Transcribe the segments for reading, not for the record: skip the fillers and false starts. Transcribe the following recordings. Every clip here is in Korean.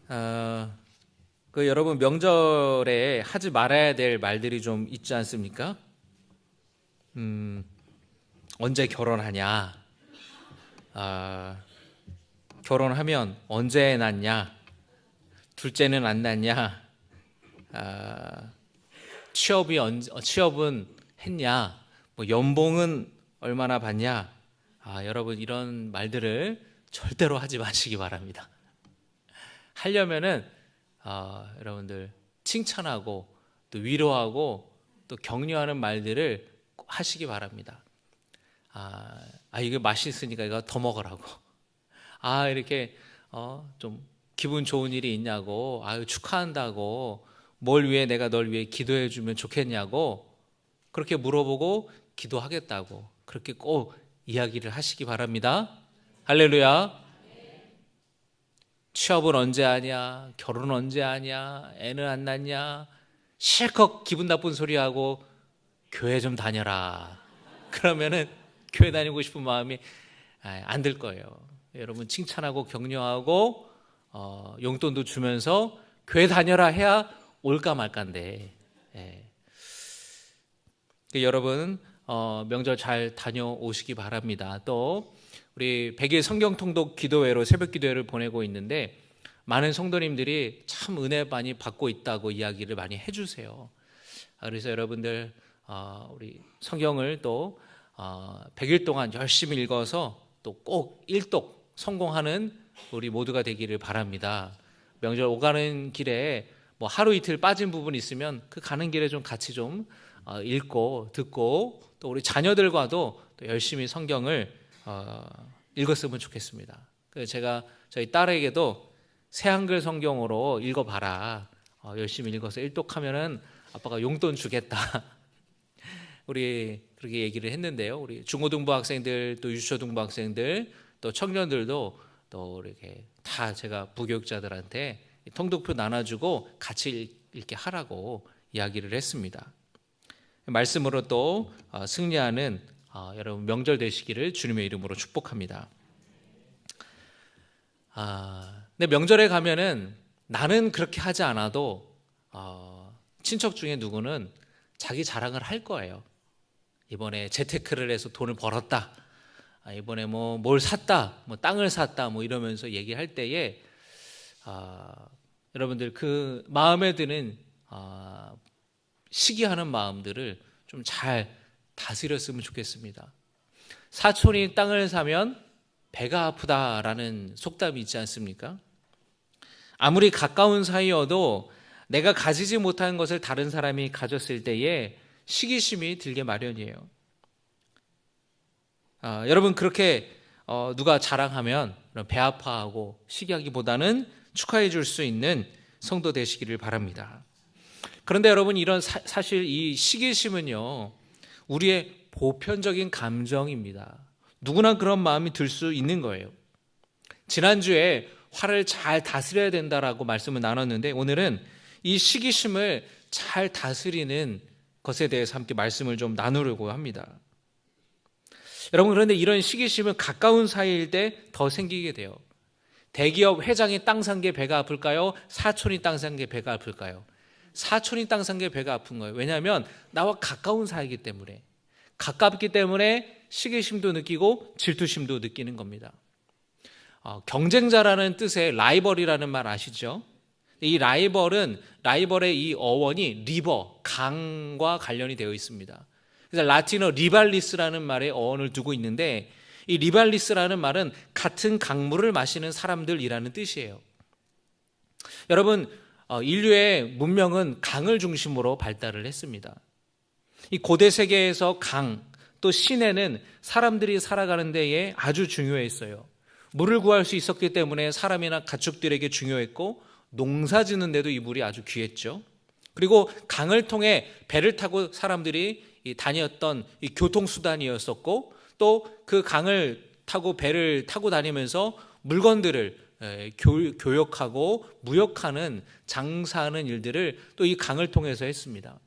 어, 여러분 명절에 하지 말아야 될 말들이 좀 있지 않습니까? 언제 결혼하냐? 아, 결혼하면 언제 낳냐? 둘째는 안 낳냐? 아, 취업은 했냐? 뭐 연봉은 얼마나 받냐? 여러분 이런 말들을 절대로 하지 마시기 바랍니다. 하려면은 여러분들 칭찬하고 또 위로하고 또 격려하는 말들을 꼭 하시기 바랍니다. 이거 맛있으니까 이거 더 먹으라고. 이렇게 좀 기분 좋은 일이 있냐고. 축하한다고. 뭘 위해 내가 널 위해 기도해 주면 좋겠냐고. 그렇게 물어보고 기도하겠다고. 그렇게 꼭 이야기를 하시기 바랍니다. 할렐루야. 취업은 언제 하냐? 결혼 언제 하냐? 애는 안 낳냐? 실컷 기분 나쁜 소리하고 교회 좀 다녀라. 그러면은 교회 다니고 싶은 마음이 안 들 거예요. 여러분 칭찬하고 격려하고 용돈도 주면서 교회 다녀라 해야 올까 말까인데. 여러분 명절 잘 다녀오시기 바랍니다. 또 우리 100일 성경 통독 기도회로 새벽 기도회를 보내고 있는데 많은 성도님들이 참 은혜 많이 받고 있다고 이야기를 많이 해주세요. 그래서 여러분들 우리 성경을 또 100일 동안 열심히 읽어서 또 꼭 일독 성공하는 우리 모두가 되기를 바랍니다. 명절 오가는 길에 뭐 하루 이틀 빠진 부분 있으면 그 가는 길에 좀 같이 좀 읽고 듣고 또 우리 자녀들과도 또 열심히 성경을 읽었으면 좋겠습니다. 그래서 제가 저희 딸에게도 새한글 성경으로 읽어봐라. 열심히 읽어서 일독하면은 아빠가 용돈 주겠다. 우리 그렇게 얘기를 했는데요. 우리 중고등부 학생들 또 유초등부 학생들 또 청년들도 또 이렇게 다 제가 부교육자들한테 통독표 나눠주고 같이 읽게 하라고 이야기를 했습니다. 말씀으로 또 승리하는 여러분 명절 되시기를 주님의 이름으로 축복합니다. 근데 명절에 가면은 나는 그렇게 하지 않아도 친척 중에 누구는 자기 자랑을 할 거예요. 이번에 재테크를 해서 돈을 벌었다. 이번에 뭘 샀다. 땅을 샀다. 이러면서 얘기할 때에 여러분들 그 마음에 드는 시기하는 마음들을 좀 잘 다스렸으면 좋겠습니다. 사촌이 땅을 사면 배가 아프다라는 속담이 있지 않습니까? 아무리 가까운 사이여도 내가 가지지 못한 것을 다른 사람이 가졌을 때에 시기심이 들게 마련이에요. 여러분 그렇게 누가 자랑하면 배 아파하고 시기하기보다는 축하해 줄 수 있는 성도 되시기를 바랍니다. 그런데 여러분 이런 사실 이 시기심은요 우리의 보편적인 감정입니다. 누구나 그런 마음이 들 수 있는 거예요. 지난주에 화를 잘 다스려야 된다라고 말씀을 나눴는데 오늘은 이 시기심을 잘 다스리는 것에 대해서 함께 말씀을 좀 나누려고 합니다. 여러분 그런데 이런 시기심은 가까운 사이일 때 더 생기게 돼요. 대기업 회장이 땅 산 게 배가 아플까요? 사촌이 땅 산 게 배가 아플까요? 사촌이 땅 산 게 배가 아픈 거예요. 왜냐하면 나와 가까운 사이이기 때문에, 가깝기 때문에 시기심도 느끼고 질투심도 느끼는 겁니다. 경쟁자라는 뜻의 라이벌이라는 말 아시죠? 이 라이벌의 이 어원이 리버, 강과 관련이 되어 있습니다. 그래서 라틴어 리발리스라는 말에 어원을 두고 있는데 이 리발리스라는 말은 같은 강물을 마시는 사람들이라는 뜻이에요. 여러분 인류의 문명은 강을 중심으로 발달을 했습니다. 이 고대 세계에서 강, 또 시내는 사람들이 살아가는 데에 아주 중요했어요. 물을 구할 수 있었기 때문에 사람이나 가축들에게 중요했고 농사 짓는 데도 이 물이 아주 귀했죠. 그리고 강을 통해 배를 타고 사람들이 다녔던 이 교통수단이었었고 또 그 강을 타고 배를 타고 다니면서 물건들을 교역하고 무역하는 장사하는 일들을 또 이 강을 통해서 했습니다.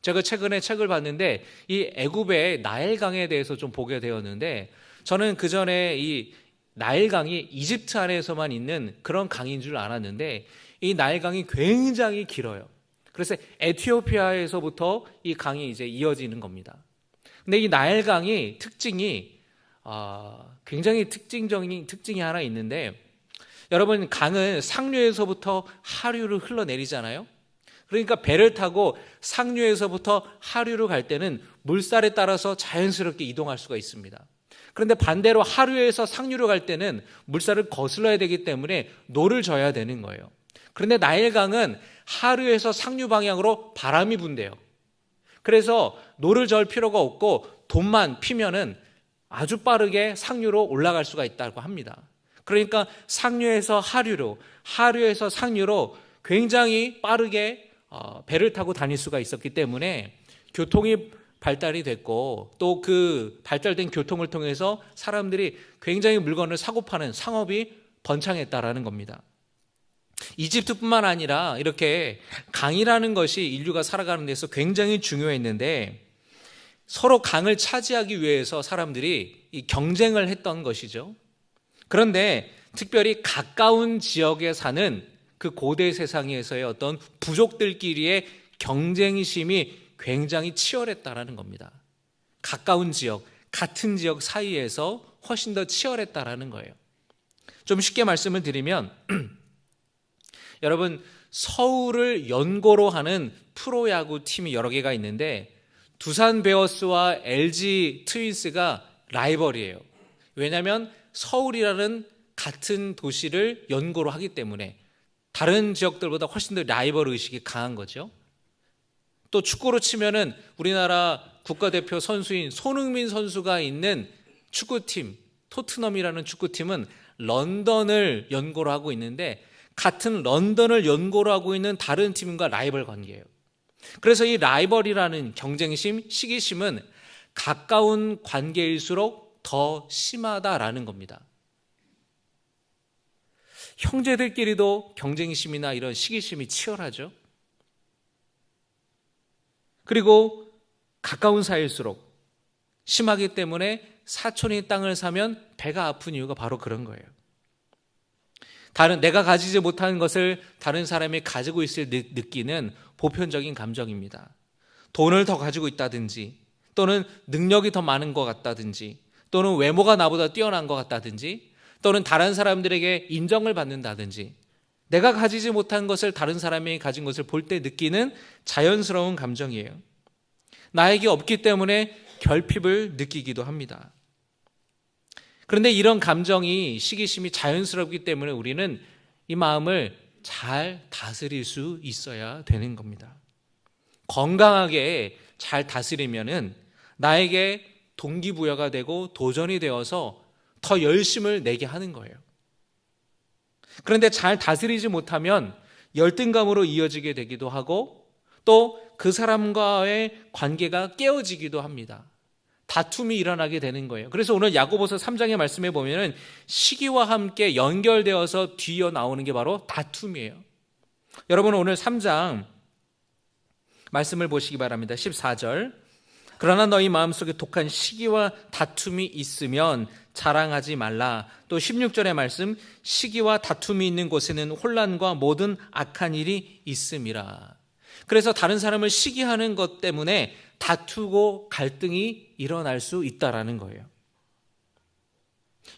제가 최근에 책을 봤는데 이 애굽의 나일강에 대해서 좀 보게 되었는데 저는 그 전에 이 나일강이 이집트 안에서만 있는 그런 강인 줄 알았는데 이 나일강이 굉장히 길어요. 그래서 에티오피아에서부터 이 강이 이제 이어지는 겁니다. 근데 이 나일강이 특징이 굉장히 특징이 하나 있는데, 여러분, 강은 상류에서부터 하류를 흘러내리잖아요. 그러니까 배를 타고 상류에서부터 하류로 갈 때는 물살에 따라서 자연스럽게 이동할 수가 있습니다. 그런데 반대로 하류에서 상류로 갈 때는 물살을 거슬러야 되기 때문에 노를 져야 되는 거예요. 그런데 나일강은 하류에서 상류 방향으로 바람이 분대요. 그래서 노를 절 필요가 없고 돈만 피면은 아주 빠르게 상류로 올라갈 수가 있다고 합니다. 그러니까 상류에서 하류로, 하류에서 상류로 굉장히 빠르게 배를 타고 다닐 수가 있었기 때문에 교통이 발달이 됐고, 또 그 발달된 교통을 통해서 사람들이 굉장히 물건을 사고 파는 상업이 번창했다라는 겁니다. 이집트뿐만 아니라 이렇게 강이라는 것이 인류가 살아가는 데서 굉장히 중요했는데, 서로 강을 차지하기 위해서 사람들이 이 경쟁을 했던 것이죠. 그런데 특별히 가까운 지역에 사는 그 고대 세상에서의 어떤 부족들끼리의 경쟁심이 굉장히 치열했다라는 겁니다. 가까운 지역, 같은 지역 사이에서 훨씬 더 치열했다라는 거예요. 좀 쉽게 말씀을 드리면 여러분, 서울을 연고로 하는 프로야구 팀이 여러 개가 있는데 두산 베어스와 LG 트윈스가 라이벌이에요. 왜냐하면 서울이라는 같은 도시를 연고로 하기 때문에 다른 지역들보다 훨씬 더 라이벌 의식이 강한 거죠. 또 축구로 치면은 우리나라 국가대표 선수인 손흥민 선수가 있는 축구팀, 토트넘이라는 축구팀은 런던을 연고로 하고 있는데 같은 런던을 연고로 하고 있는 다른 팀과 라이벌 관계예요. 그래서 이 라이벌이라는 경쟁심, 시기심은 가까운 관계일수록 더 심하다라는 겁니다. 형제들끼리도 경쟁심이나 이런 시기심이 치열하죠. 그리고 가까운 사이일수록 심하기 때문에 사촌이 땅을 사면 배가 아픈 이유가 바로 그런 거예요. 내가 가지지 못하는 것을 다른 사람이 가지고 있을 느끼는 보편적인 감정입니다. 돈을 더 가지고 있다든지, 또는 능력이 더 많은 것 같다든지, 또는 외모가 나보다 뛰어난 것 같다든지, 또는 다른 사람들에게 인정을 받는다든지, 내가 가지지 못한 것을 다른 사람이 가진 것을 볼 때 느끼는 자연스러운 감정이에요. 나에게 없기 때문에 결핍을 느끼기도 합니다. 그런데 이런 감정이, 시기심이 자연스럽기 때문에 우리는 이 마음을 잘 다스릴 수 있어야 되는 겁니다. 건강하게 잘 다스리면은 나에게 동기부여가 되고 도전이 되어서 더 열심을 내게 하는 거예요. 그런데 잘 다스리지 못하면 열등감으로 이어지게 되기도 하고, 또 그 사람과의 관계가 깨어지기도 합니다. 다툼이 일어나게 되는 거예요. 그래서 오늘 야고보서 3장의 말씀에 보면은 시기와 함께 연결되어서 뒤어 나오는 게 바로 다툼이에요. 여러분, 오늘 3장 말씀을 보시기 바랍니다. 14절. 그러나 너희 마음속에 독한 시기와 다툼이 있으면 자랑하지 말라. 또 16절의 말씀, 시기와 다툼이 있는 곳에는 혼란과 모든 악한 일이 있음이라. 그래서 다른 사람을 시기하는 것 때문에 다투고 갈등이 일어날 수 있다라는 거예요.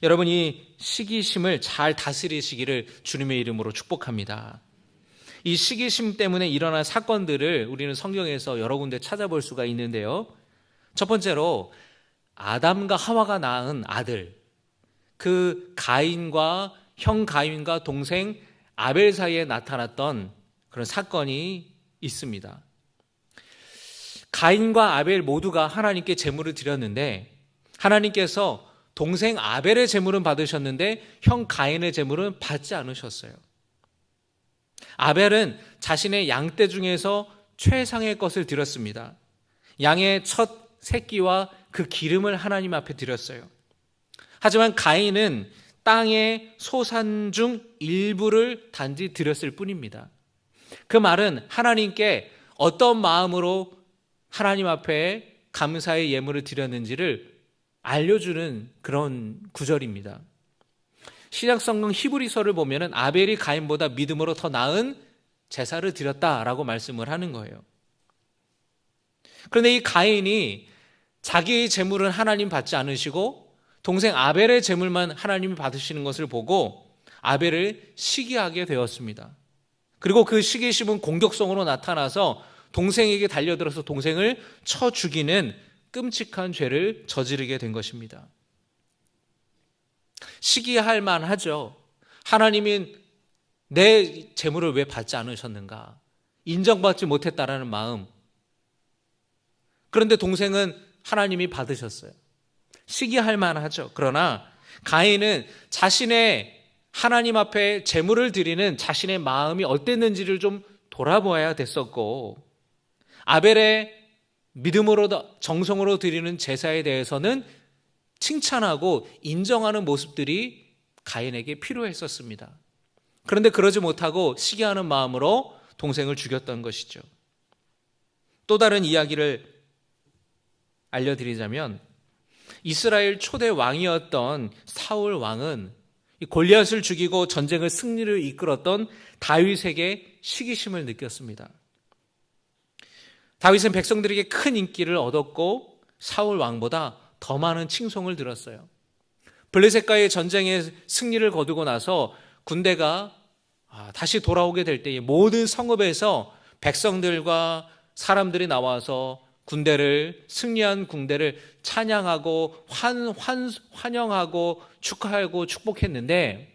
여러분, 이 시기심을 잘 다스리시기를 주님의 이름으로 축복합니다. 이 시기심 때문에 일어난 사건들을 우리는 성경에서 여러 군데 찾아볼 수가 있는데요. 첫 번째로 아담과 하와가 낳은 아들, 그 형 가인과 동생 아벨 사이에 나타났던 그런 사건이 있습니다. 가인과 아벨 모두가 하나님께 제물을 드렸는데 하나님께서 동생 아벨의 제물은 받으셨는데 형 가인의 제물은 받지 않으셨어요. 아벨은 자신의 양떼 중에서 최상의 것을 드렸습니다. 양의 첫 새끼와 그 기름을 하나님 앞에 드렸어요. 하지만 가인은 땅의 소산 중 일부를 단지 드렸을 뿐입니다. 그 말은 하나님께 어떤 마음으로 하나님 앞에 감사의 예물을 드렸는지를 알려주는 그런 구절입니다. 신약성경 히브리서를 보면은 아벨이 가인보다 믿음으로 더 나은 제사를 드렸다라고 말씀을 하는 거예요. 그런데 이 가인이 자기의 재물은 하나님 받지 않으시고 동생 아벨의 재물만 하나님이 받으시는 것을 보고 아벨을 시기하게 되었습니다. 그리고 그 시기심은 공격성으로 나타나서 동생에게 달려들어서 동생을 쳐 죽이는 끔찍한 죄를 저지르게 된 것입니다. 시기할 만하죠. 하나님이 내 재물을 왜 받지 않으셨는가? 인정받지 못했다라는 마음. 그런데 동생은 하나님이 받으셨어요. 시기할 만하죠. 그러나 가인은 자신의 하나님 앞에 재물을 드리는 자신의 마음이 어땠는지를 좀 돌아보아야 됐었고, 아벨의 믿음으로 정성으로 드리는 제사에 대해서는 칭찬하고 인정하는 모습들이 가인에게 필요했었습니다. 그런데 그러지 못하고 시기하는 마음으로 동생을 죽였던 것이죠. 또 다른 이야기를 알려드리자면 이스라엘 초대 왕이었던 사울 왕은 골리앗을 죽이고 전쟁을 승리를 이끌었던 다윗에게 시기심을 느꼈습니다. 다윗은 백성들에게 큰 인기를 얻었고 사울 왕보다 더 많은 칭송을 들었어요. 블레셋과의 전쟁에 승리를 거두고 나서 군대가 다시 돌아오게 될 때에 모든 성읍에서 백성들과 사람들이 나와서 승리한 군대를 찬양하고 환영하고 축하하고 축복했는데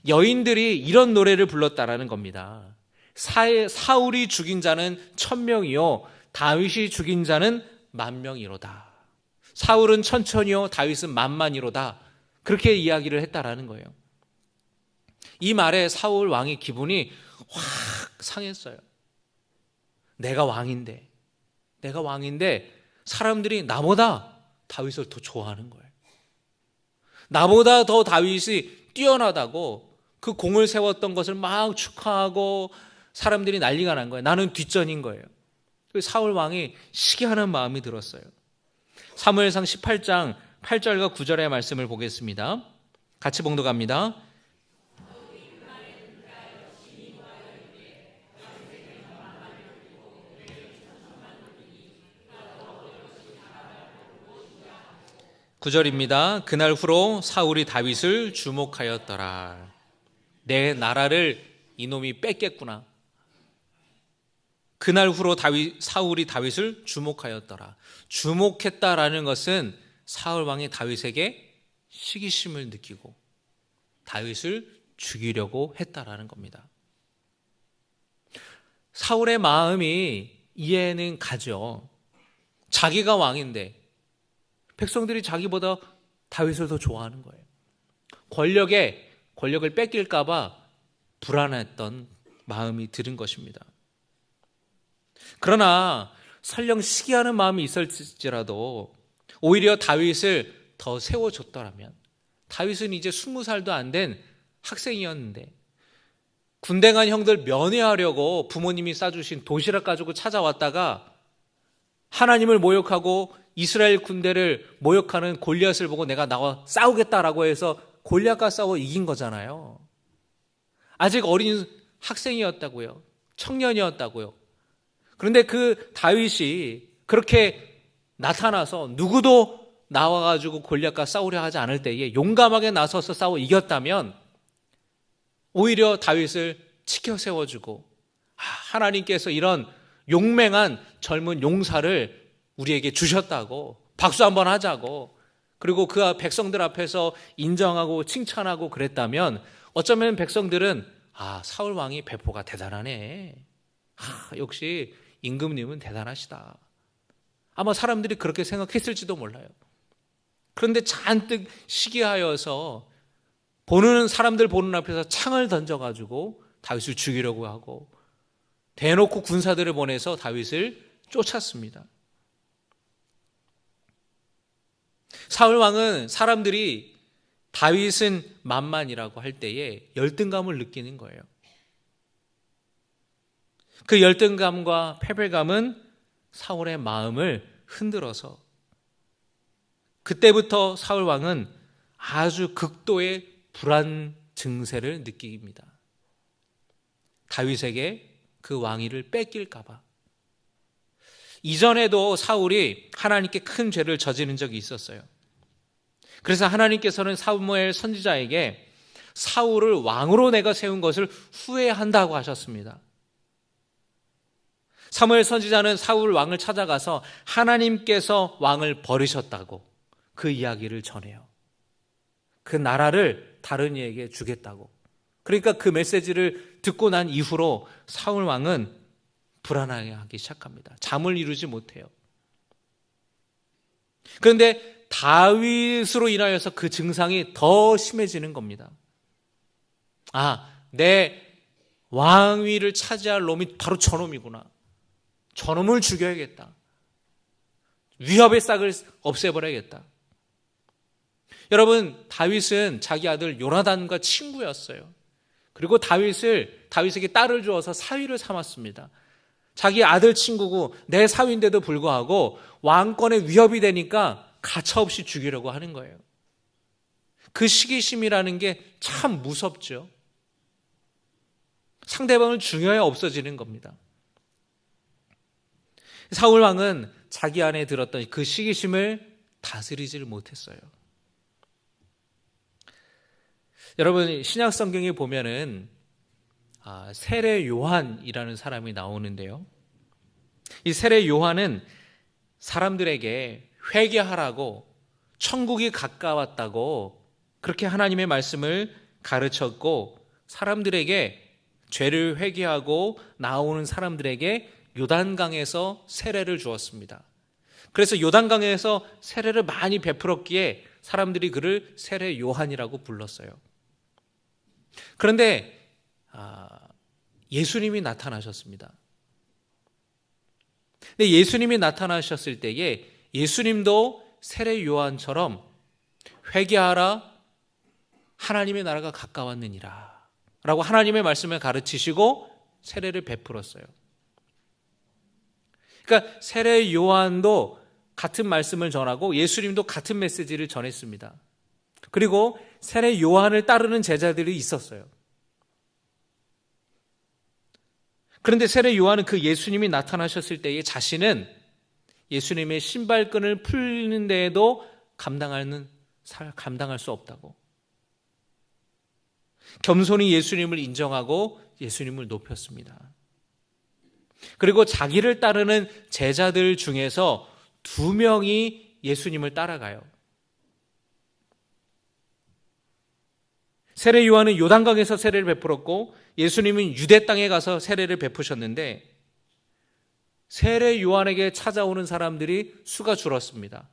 여인들이 이런 노래를 불렀다라는 겁니다. 사울이 죽인 자는 1000명이요 다윗이 죽인 자는 10,000명이로다. 사울은 1000이요 다윗은 10,000,000이로다. 그렇게 이야기를 했다라는 거예요. 이 말에 사울 왕의 기분이 확 상했어요. 내가 왕인데 사람들이 나보다 다윗을 더 좋아하는 거예요. 나보다 더 다윗이 뛰어나다고 그 공을 세웠던 것을 막 축하하고 사람들이 난리가 난 거예요. 나는 뒷전인 거예요. 사울 왕이 시기하는 마음이 들었어요. 사무엘상 18장 8절과 9절의 말씀을 보겠습니다. 같이 봉독합니다. (9절입니다) 그날 후로 사울이 다윗을 주목하였더라. 내 나라를 이놈이 뺏겠구나. 그날 후로 사울이 다윗을 주목하였더라. 주목했다라는 것은 사울 왕이 다윗에게 시기심을 느끼고 다윗을 죽이려고 했다라는 겁니다. 사울의 마음이 이해는 가죠. 자기가 왕인데 백성들이 자기보다 다윗을 더 좋아하는 거예요. 권력을 뺏길까 봐 불안했던 마음이 들은 것입니다. 그러나 설령 시기하는 마음이 있을지라도 오히려 다윗을 더 세워줬더라면, 다윗은 이제 20살도 안 된 학생이었는데 군대 간 형들 면회하려고 부모님이 싸주신 도시락 가지고 찾아왔다가 하나님을 모욕하고 이스라엘 군대를 모욕하는 골리앗을 보고 내가 나와 싸우겠다라고 해서 골리앗과 싸워 이긴 거잖아요. 아직 어린 학생이었다고요. 청년이었다고요. 그런데 그 다윗이 그렇게 나타나서 누구도 나와가지고 골리앗과 싸우려 하지 않을 때에 용감하게 나서서 싸워 이겼다면 오히려 다윗을 치켜 세워주고 하나님께서 이런 용맹한 젊은 용사를 우리에게 주셨다고 박수 한번 하자고, 그리고 그 백성들 앞에서 인정하고 칭찬하고 그랬다면 어쩌면 백성들은 사울 왕이 배포가 대단하네. 역시 임금님은 대단하시다. 아마 사람들이 그렇게 생각했을지도 몰라요. 그런데 잔뜩 시기하여서 사람들 보는 앞에서 창을 던져가지고 다윗을 죽이려고 하고 대놓고 군사들을 보내서 다윗을 쫓았습니다. 사울 왕은 사람들이 다윗은 만만이라고 할 때에 열등감을 느끼는 거예요. 그 열등감과 패배감은 사울의 마음을 흔들어서 그때부터 사울 왕은 아주 극도의 불안 증세를 느낍니다. 다윗에게 그 왕위를 뺏길까 봐. 이전에도 사울이 하나님께 큰 죄를 저지른 적이 있었어요. 그래서 하나님께서는 사무엘 선지자에게 사울을 왕으로 내가 세운 것을 후회한다고 하셨습니다. 사무엘 선지자는 사울 왕을 찾아가서 하나님께서 왕을 버리셨다고 그 이야기를 전해요. 그 나라를 다른 이에게 주겠다고. 그러니까 그 메시지를 듣고 난 이후로 사울 왕은 불안하기 시작합니다. 잠을 이루지 못해요. 그런데 다윗으로 인하여서 그 증상이 더 심해지는 겁니다. 내 왕위를 차지할 놈이 바로 저놈이구나. 저놈을 죽여야겠다. 위협의 싹을 없애버려야겠다. 여러분, 다윗은 자기 아들 요나단과 친구였어요. 그리고 다윗에게 딸을 주어서 사위를 삼았습니다. 자기 아들 친구고 내 사위인데도 불구하고 왕권의 위협이 되니까 가차없이 죽이려고 하는 거예요. 그 시기심이라는 게 참 무섭죠. 상대방을 중요해 없어지는 겁니다. 사울 왕은 자기 안에 들었던 그 시기심을 다스리지를 못했어요. 여러분, 신약 성경에 보면은 세례 요한이라는 사람이 나오는데요. 이 세례 요한은 사람들에게 회개하라고, 천국이 가까웠다고 그렇게 하나님의 말씀을 가르쳤고, 사람들에게 죄를 회개하고 나오는 사람들에게 요단강에서 세례를 주었습니다. 그래서 요단강에서 세례를 많이 베풀었기에 사람들이 그를 세례 요한이라고 불렀어요. 그런데 예수님이 나타나셨습니다. 근데 예수님이 나타나셨을 때에 예수님도 세례 요한처럼 회개하라, 하나님의 나라가 가까웠느니라 라고 하나님의 말씀을 가르치시고 세례를 베풀었어요. 그러니까 세례 요한도 같은 말씀을 전하고 예수님도 같은 메시지를 전했습니다. 그리고 세례 요한을 따르는 제자들이 있었어요. 그런데 세례 요한은 그 예수님이 나타나셨을 때에 자신은 예수님의 신발끈을 풀는 데에도 감당할 수 없다고. 겸손히 예수님을 인정하고 예수님을 높였습니다. 그리고 자기를 따르는 제자들 중에서 2명이 예수님을 따라가요. 세례 요한은 요단강에서 세례를 베풀었고 예수님은 유대 땅에 가서 세례를 베푸셨는데 세례 요한에게 찾아오는 사람들이 수가 줄었습니다.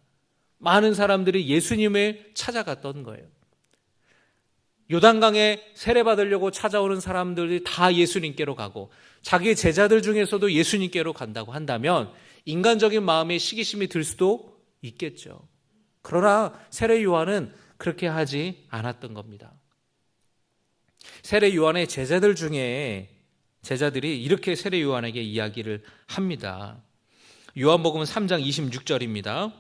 많은 사람들이 예수님을 찾아갔던 거예요. 요단강에 세례받으려고 찾아오는 사람들이 다 예수님께로 가고 자기 제자들 중에서도 예수님께로 간다고 한다면 인간적인 마음에 시기심이 들 수도 있겠죠. 그러나 세례 요한은 그렇게 하지 않았던 겁니다. 세례 요한의 제자들 중에 제자들이 이렇게 세례 요한에게 이야기를 합니다. 요한복음 3장 26절입니다.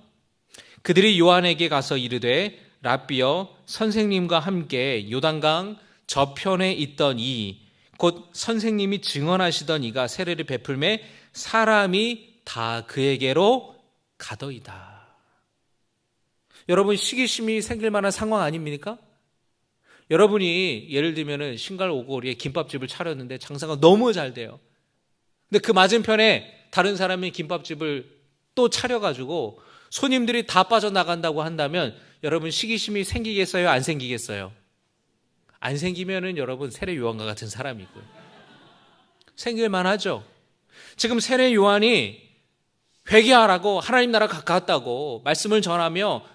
그들이 요한에게 가서 이르되 랍비여, 선생님과 함께 요단강 저편에 있던 이 곧 선생님이 증언하시던 이가 세례를 베풀매 사람이 다 그에게로 가더이다. 여러분, 시기심이 생길 만한 상황 아닙니까? 여러분이 예를 들면 신갈 오거리에 김밥집을 차렸는데 장사가 너무 잘 돼요. 근데 그 맞은편에 다른 사람이 김밥집을 또 차려가지고 손님들이 다 빠져나간다고 한다면 여러분 시기심이 생기겠어요? 안 생기겠어요? 안 생기면은 여러분 세례 요한과 같은 사람이고요. 생길만 하죠. 지금 세례 요한이 회개하라고 하나님 나라 가까웠다고 말씀을 전하며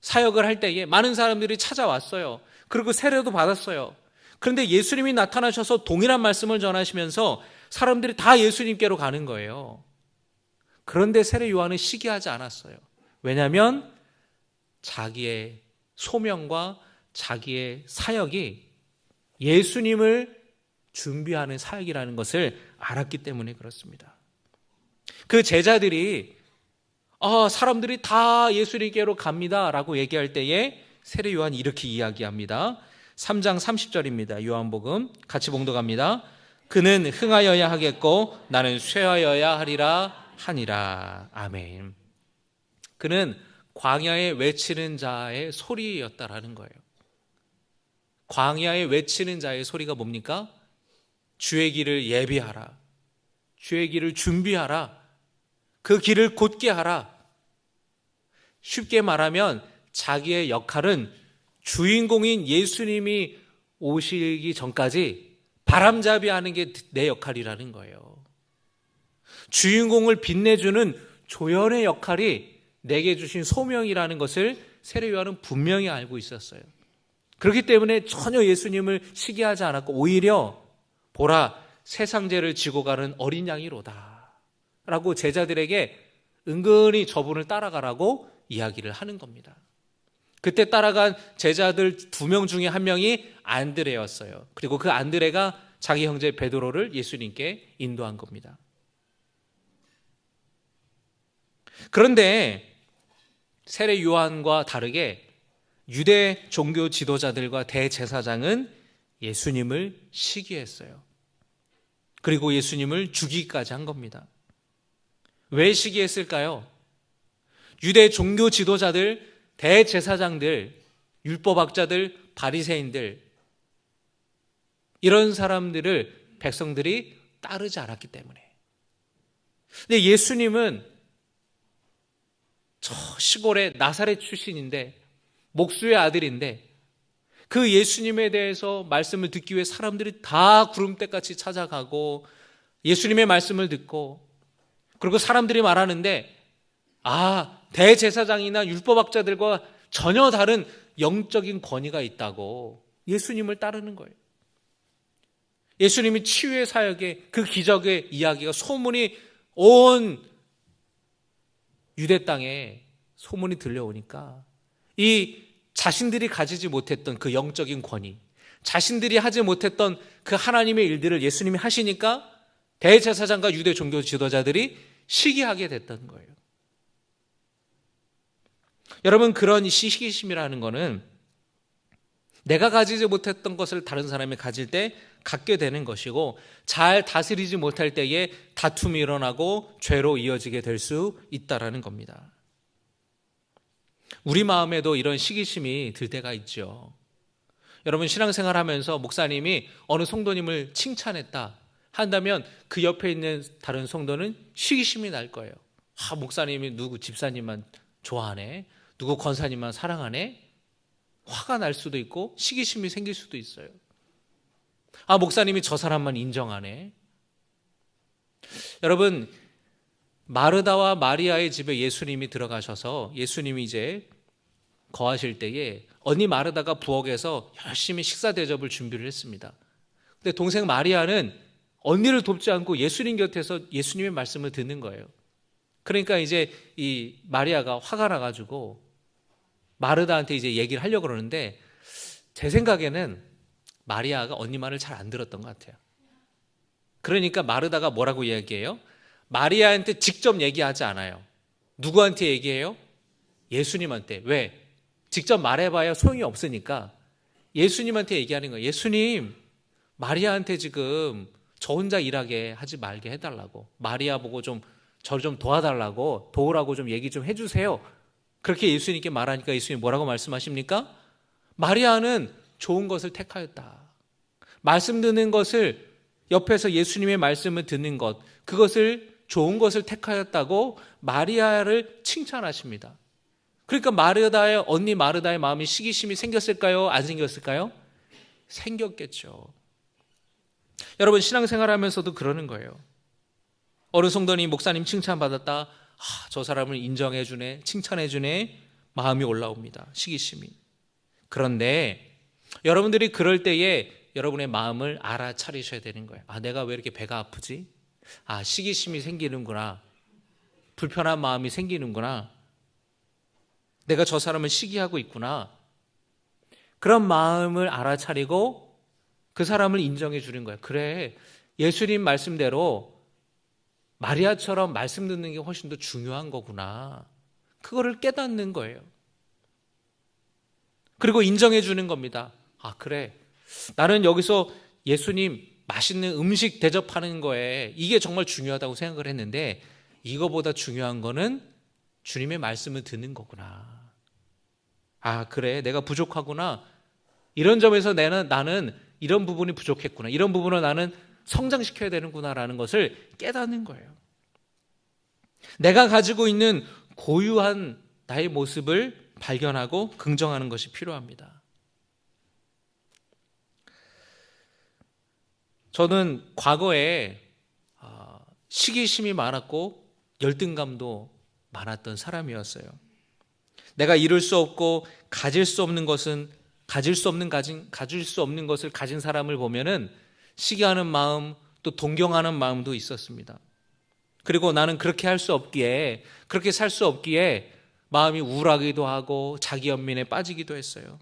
사역을 할 때에 많은 사람들이 찾아왔어요. 그리고 세례도 받았어요. 그런데 예수님이 나타나셔서 동일한 말씀을 전하시면서 사람들이 다 예수님께로 가는 거예요. 그런데 세례 요한은 시기하지 않았어요. 왜냐하면 자기의 소명과 자기의 사역이 예수님을 준비하는 사역이라는 것을 알았기 때문에 그렇습니다. 그 제자들이 사람들이 다 예수님께로 갑니다 라고 얘기할 때에 세례 요한이 이렇게 이야기합니다. 3장 30절입니다. 요한복음 같이 봉독합니다. 그는 흥하여야 하겠고 나는 쇠하여야 하리라 하니라. 아멘. 그는 광야에 외치는 자의 소리였다라는 거예요. 광야에 외치는 자의 소리가 뭡니까? 주의 길을 예비하라. 주의 길을 준비하라. 그 길을 곧게 하라. 쉽게 말하면 자기의 역할은 주인공인 예수님이 오시기 전까지 바람잡이 하는 게 내 역할이라는 거예요. 주인공을 빛내주는 조연의 역할이 내게 주신 소명이라는 것을 세례요한은 분명히 알고 있었어요. 그렇기 때문에 전혀 예수님을 시기하지 않았고 오히려 보라 세상 죄를 지고 가는 어린 양이로다 라고 제자들에게 은근히 저분을 따라가라고 이야기를 하는 겁니다. 그때 따라간 제자들 2명 중에 한 명이 안드레였어요. 그리고 그 안드레가 자기 형제 베드로를 예수님께 인도한 겁니다. 그런데 세례 요한과 다르게 유대 종교 지도자들과 대제사장은 예수님을 시기했어요. 그리고 예수님을 죽이기까지 한 겁니다. 왜 시기했을까요? 유대 종교 지도자들, 대제사장들, 율법학자들, 바리새인들 이런 사람들을 백성들이 따르지 않았기 때문에. 근데 예수님은 저 시골의 나사렛 출신인데 목수의 아들인데 그 예수님에 대해서 말씀을 듣기 위해 사람들이 다 구름대같이 찾아가고 예수님의 말씀을 듣고 그리고 사람들이 말하는데 대제사장이나 율법학자들과 전혀 다른 영적인 권위가 있다고 예수님을 따르는 거예요. 예수님이 치유의 사역의 그 기적의 이야기가 소문이 온 유대 땅에 소문이 들려오니까 이 자신들이 가지지 못했던 그 영적인 권위, 자신들이 하지 못했던 그 하나님의 일들을 예수님이 하시니까 대제사장과 유대 종교 지도자들이 시기하게 됐던 거예요. 여러분, 그런 시기심이라는 것은 내가 가지지 못했던 것을 다른 사람이 가질 때 갖게 되는 것이고 잘 다스리지 못할 때에 다툼이 일어나고 죄로 이어지게 될 수 있다는 겁니다. 우리 마음에도 이런 시기심이 들 때가 있죠. 여러분, 신앙생활 하면서 목사님이 어느 성도님을 칭찬했다 한다면 그 옆에 있는 다른 성도는 시기심이 날 거예요. 목사님이 누구 집사님만 좋아하네, 누구 권사님만 사랑하네, 화가 날 수도 있고 시기심이 생길 수도 있어요. 목사님이 저 사람만 인정하네. 여러분, 마르다와 마리아의 집에 예수님이 들어가셔서 예수님이 이제 거하실 때에 언니 마르다가 부엌에서 열심히 식사 대접을 준비를 했습니다. 근데 동생 마리아는 언니를 돕지 않고 예수님 곁에서 예수님의 말씀을 듣는 거예요. 그러니까 이제 이 마리아가 화가 나가지고 마르다한테 이제 얘기를 하려고 그러는데 제 생각에는 마리아가 언니 말을 잘 안 들었던 것 같아요. 그러니까 마르다가 뭐라고 이야기해요? 마리아한테 직접 얘기하지 않아요. 누구한테 얘기해요? 예수님한테. 왜? 직접 말해봐야 소용이 없으니까 예수님한테 얘기하는 거예요. 예수님, 마리아한테 지금 저 혼자 일하게 하지 말게 해달라고, 마리아 보고 좀 저를 좀 도와달라고, 도우라고 좀 얘기 좀 해주세요. 그렇게 예수님께 말하니까 예수님이 뭐라고 말씀하십니까? 마리아는 좋은 것을 택하였다. 말씀 듣는 것을, 옆에서 예수님의 말씀을 듣는 것, 그것을 좋은 것을 택하였다고 마리아를 칭찬하십니다. 그러니까 마르다의, 언니 마르다의 마음이 시기심이 생겼을까요? 안 생겼을까요? 생겼겠죠. 여러분, 신앙생활하면서도 그러는 거예요. 어느 성도님 목사님 칭찬받았다, 저 사람을 인정해주네, 칭찬해주네, 마음이 올라옵니다. 시기심이. 그런데 여러분들이 그럴 때에 여러분의 마음을 알아차리셔야 되는 거예요. 내가 왜 이렇게 배가 아프지? 시기심이 생기는구나. 불편한 마음이 생기는구나. 내가 저 사람을 시기하고 있구나. 그런 마음을 알아차리고 그 사람을 인정해 주는 거예요. 그래, 예수님 말씀대로 마리아처럼 말씀 듣는 게 훨씬 더 중요한 거구나. 그거를 깨닫는 거예요. 그리고 인정해 주는 겁니다. 아, 그래. 나는 여기서 예수님 맛있는 음식 대접하는 거에 이게 정말 중요하다고 생각을 했는데 이거보다 중요한 거는 주님의 말씀을 듣는 거구나. 아, 그래. 내가 부족하구나. 이런 점에서 나는 이런 부분이 부족했구나. 이런 부분을 나는 성장시켜야 되는구나라는 것을 깨닫는 거예요. 내가 가지고 있는 고유한 나의 모습을 발견하고 긍정하는 것이 필요합니다. 저는 과거에 시기심이 많았고 열등감도 많았던 사람이었어요. 내가 이룰 수 없고 가질 수 없는 것을 가진 사람을 보면은 시기하는 마음, 또 동경하는 마음도 있었습니다. 그리고 나는 그렇게 할 수 없기에, 그렇게 살 수 없기에 마음이 우울하기도 하고 자기 연민에 빠지기도 했어요.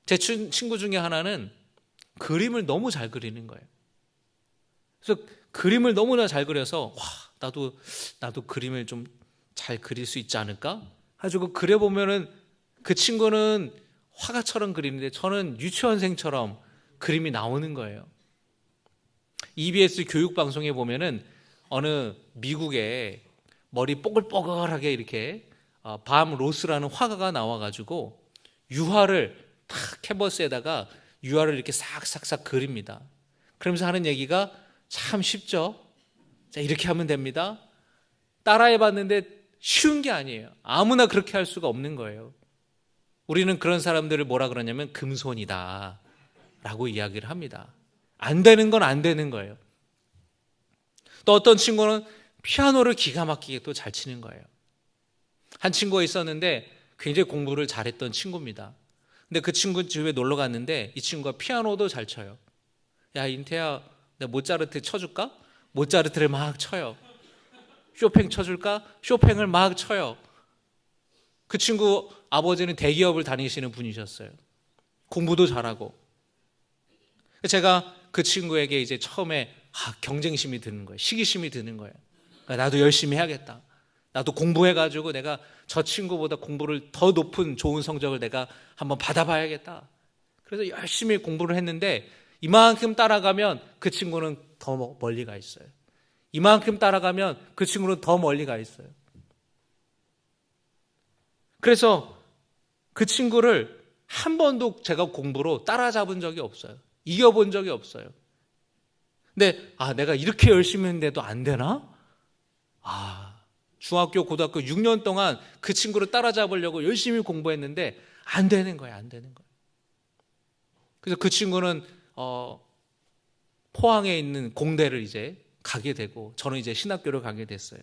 제 친구 중에 하나는 그림을 너무 잘 그리는 거예요. 그래서 그림을 너무나 잘 그려서 나도 그림을 좀 잘 그릴 수 있지 않을까? 가지고 그려보면은 그 친구는 화가처럼 그리는데 저는 유치원생처럼 그림이 나오는 거예요. EBS 교육방송에 보면은 어느 미국에 머리 뽀글뽀글하게 이렇게 밤 로스라는 화가가 나와가지고 유화를 탁 캔버스에다가 유화를 이렇게 싹싹싹 그립니다. 그러면서 하는 얘기가 참 쉽죠. 자, 이렇게 하면 됩니다. 따라해봤는데 쉬운 게 아니에요. 아무나 그렇게 할 수가 없는 거예요. 우리는 그런 사람들을 뭐라 그러냐면 금손이다 라고 이야기를 합니다. 안 되는 건 안 되는 거예요. 또 어떤 친구는 피아노를 기가 막히게 또 잘 치는 거예요. 한 친구가 있었는데 굉장히 공부를 잘했던 친구입니다. 근데 그 친구 집에 놀러 갔는데 이 친구가 피아노도 잘 쳐요. 야, 인태야, 내가 모차르트 쳐줄까? 모차르트를 막 쳐요. 쇼팽 쳐줄까? 쇼팽을 막 쳐요. 그 친구 아버지는 대기업을 다니시는 분이셨어요. 공부도 잘하고. 제가 그 친구에게 이제 처음에 경쟁심이 드는 거예요. 시기심이 드는 거예요. 그러니까 나도 열심히 해야겠다. 나도 공부해가지고 내가 저 친구보다 공부를 더 높은 좋은 성적을 내가 한번 받아봐야겠다. 그래서 열심히 공부를 했는데 이만큼 따라가면 그 친구는 더 멀리 가 있어요. 이만큼 따라가면 그 친구는 더 멀리 가 있어요. 그래서 그 친구를 한 번도 제가 공부로 따라잡은 적이 없어요. 이겨본 적이 없어요. 근데 내가 이렇게 열심히 했는데도 안 되나? 중학교, 고등학교 6년 동안 그 친구를 따라잡으려고 열심히 공부했는데 안 되는 거예요. 안 되는 거예요. 그래서 그 친구는 포항에 있는 공대를 이제 가게 되고 저는 이제 신학교를 가게 됐어요.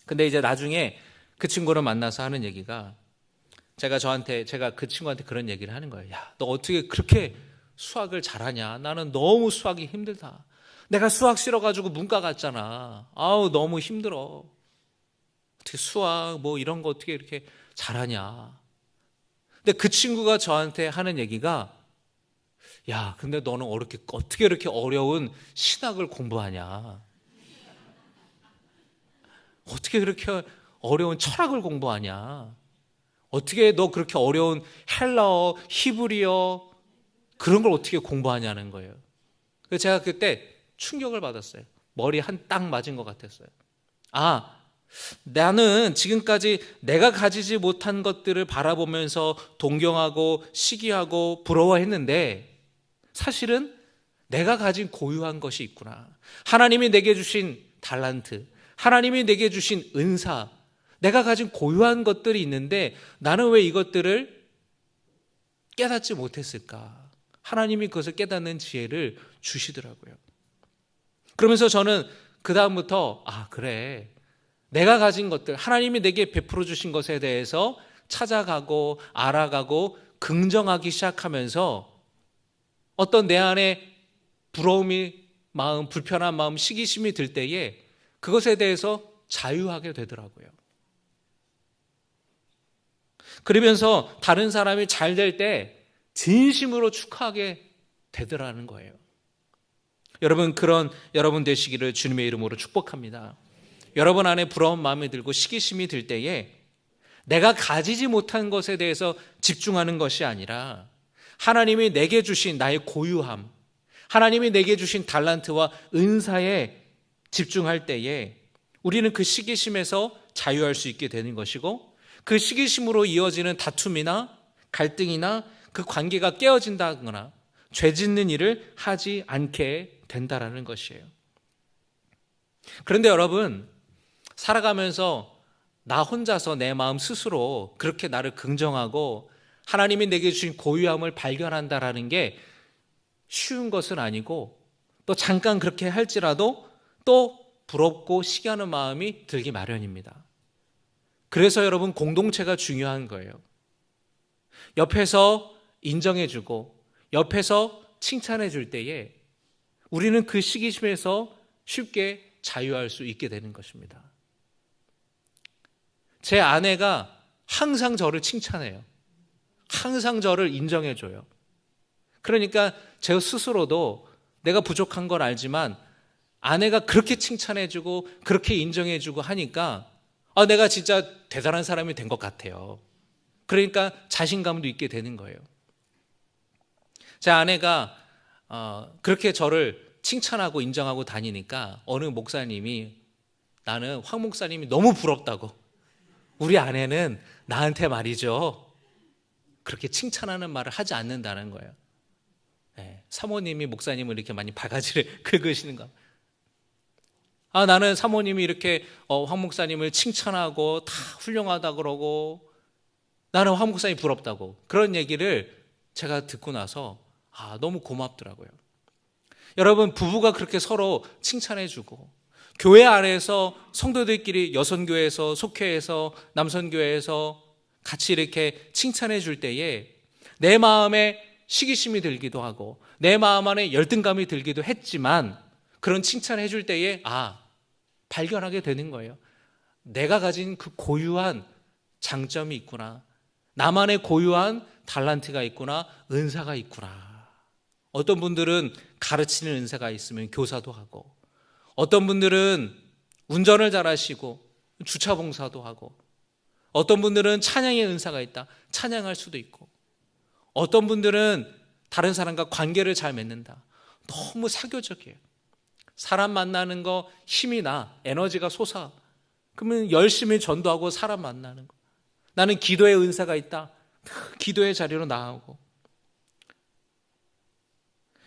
근데 이제 나중에 그 친구를 만나서 하는 얘기가 제가 그 친구한테 그런 얘기를 하는 거예요. 야, 너 어떻게 그렇게 수학을 잘하냐? 나는 너무 수학이 힘들다. 내가 수학 싫어가지고 문과 갔잖아. 너무 힘들어. 어떻게 수학 뭐 이런 거 어떻게 이렇게 잘하냐? 근데 그 친구가 저한테 하는 얘기가 야, 근데 너는 어떻게 이렇게 어려운 신학을 공부하냐? 어떻게 그렇게 어려운 철학을 공부하냐? 어떻게 너 그렇게 어려운 헬라어, 히브리어 그런 걸 어떻게 공부하냐는 거예요. 그래서 제가 그때 충격을 받았어요. 머리 한 딱 맞은 것 같았어요. 나는 지금까지 내가 가지지 못한 것들을 바라보면서 동경하고 시기하고 부러워했는데 사실은 내가 가진 고유한 것이 있구나. 하나님이 내게 주신 달란트, 하나님이 내게 주신 은사, 내가 가진 고유한 것들이 있는데 나는 왜 이것들을 깨닫지 못했을까? 하나님이 그것을 깨닫는 지혜를 주시더라고요. 그러면서 저는 그 다음부터 그래, 내가 가진 것들, 하나님이 내게 베풀어 주신 것에 대해서 찾아가고 알아가고 긍정하기 시작하면서 어떤 내 안에 부러움이 마음, 불편한 마음, 시기심이 들 때에 그것에 대해서 자유하게 되더라고요. 그러면서 다른 사람이 잘 될 때 진심으로 축하하게 되더라는 거예요. 여러분, 그런 여러분 되시기를 주님의 이름으로 축복합니다. 여러분 안에 부러운 마음이 들고 시기심이 들 때에 내가 가지지 못한 것에 대해서 집중하는 것이 아니라 하나님이 내게 주신 나의 고유함, 하나님이 내게 주신 달란트와 은사에 집중할 때에 우리는 그 시기심에서 자유할 수 있게 되는 것이고, 그 시기심으로 이어지는 다툼이나 갈등이나 그 관계가 깨어진다거나 죄 짓는 일을 하지 않게 된다라는 것이에요. 그런데 여러분, 살아가면서 나 혼자서 내 마음 스스로 그렇게 나를 긍정하고 하나님이 내게 주신 고유함을 발견한다라는 게 쉬운 것은 아니고, 또 잠깐 그렇게 할지라도 또 부럽고 시기하는 마음이 들기 마련입니다. 그래서 여러분, 공동체가 중요한 거예요. 옆에서 인정해주고 옆에서 칭찬해줄 때에 우리는 그 시기심에서 쉽게 자유할 수 있게 되는 것입니다. 제 아내가 항상 저를 칭찬해요. 항상 저를 인정해줘요. 그러니까 제 스스로도 내가 부족한 걸 알지만 아내가 그렇게 칭찬해주고 그렇게 인정해주고 하니까 내가 진짜 대단한 사람이 된 것 같아요. 그러니까 자신감도 있게 되는 거예요. 제 아내가 그렇게 저를 칭찬하고 인정하고 다니니까 어느 목사님이, 나는 황 목사님이 너무 부럽다고, 우리 아내는 나한테 말이죠 그렇게 칭찬하는 말을 하지 않는다는 거예요. 네, 사모님이 목사님을 이렇게 많이 바가지를 긁으시는 거. 나는 사모님이 이렇게 황 목사님을 칭찬하고 다 훌륭하다 그러고 나는 황 목사님이 부럽다고, 그런 얘기를 제가 듣고 나서 너무 고맙더라고요. 여러분, 부부가 그렇게 서로 칭찬해주고, 교회 안에서 성도들끼리 여선교회에서, 속회에서, 남선교회에서 같이 이렇게 칭찬해 줄 때에 내 마음에 시기심이 들기도 하고 내 마음 안에 열등감이 들기도 했지만, 그런 칭찬해 줄 때에 발견하게 되는 거예요. 내가 가진 그 고유한 장점이 있구나, 나만의 고유한 달란트가 있구나, 은사가 있구나. 어떤 분들은 가르치는 은사가 있으면 교사도 하고, 어떤 분들은 운전을 잘하시고 주차 봉사도 하고, 어떤 분들은 찬양의 은사가 있다, 찬양할 수도 있고, 어떤 분들은 다른 사람과 관계를 잘 맺는다, 너무 사교적이에요. 사람 만나는 거 힘이 나, 에너지가 솟아. 그러면 열심히 전도하고 사람 만나는 거. 나는 기도의 은사가 있다, 기도의 자리로 나아오고.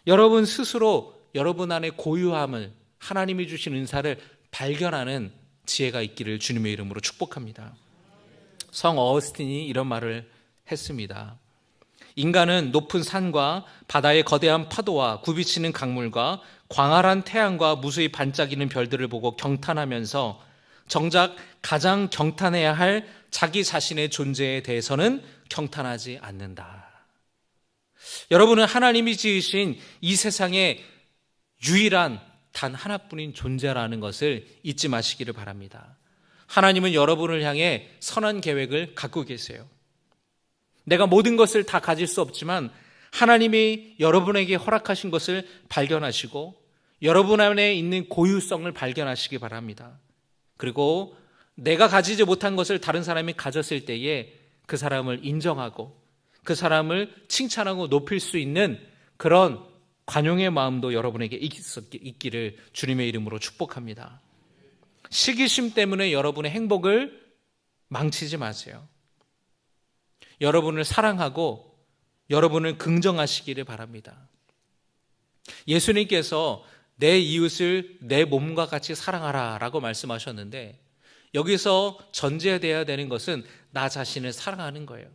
여러분 스스로 여러분 안에 고유함을, 하나님이 주신 은사를 발견하는 지혜가 있기를 주님의 이름으로 축복합니다. 성 어거스틴이 이런 말을 했습니다. 인간은 높은 산과 바다의 거대한 파도와 굽이치는 강물과 광활한 태양과 무수히 반짝이는 별들을 보고 경탄하면서 정작 가장 경탄해야 할 자기 자신의 존재에 대해서는 경탄하지 않는다. 여러분은 하나님이 지으신 이 세상의 유일한 단 하나뿐인 존재라는 것을 잊지 마시기를 바랍니다. 하나님은 여러분을 향해 선한 계획을 갖고 계세요. 내가 모든 것을 다 가질 수 없지만 하나님이 여러분에게 허락하신 것을 발견하시고 여러분 안에 있는 고유성을 발견하시기 바랍니다. 그리고 내가 가지지 못한 것을 다른 사람이 가졌을 때에 그 사람을 인정하고 그 사람을 칭찬하고 높일 수 있는 그런 관용의 마음도 여러분에게 있기를 주님의 이름으로 축복합니다. 시기심 때문에 여러분의 행복을 망치지 마세요. 여러분을 사랑하고 여러분을 긍정하시기를 바랍니다. 예수님께서 내 이웃을 내 몸과 같이 사랑하라 라고 말씀하셨는데, 여기서 전제되어야 되는 것은 나 자신을 사랑하는 거예요.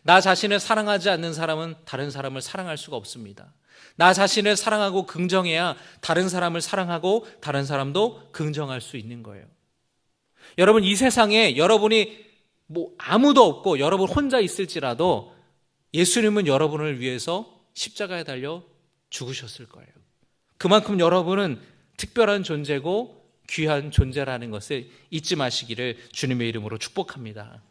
나 자신을 사랑하지 않는 사람은 다른 사람을 사랑할 수가 없습니다. 나 자신을 사랑하고 긍정해야 다른 사람을 사랑하고 다른 사람도 긍정할 수 있는 거예요. 여러분, 이 세상에 여러분이 아무도 없고 여러분 혼자 있을지라도 예수님은 여러분을 위해서 십자가에 달려 죽으셨을 거예요. 그만큼 여러분은 특별한 존재고 귀한 존재라는 것을 잊지 마시기를 주님의 이름으로 축복합니다.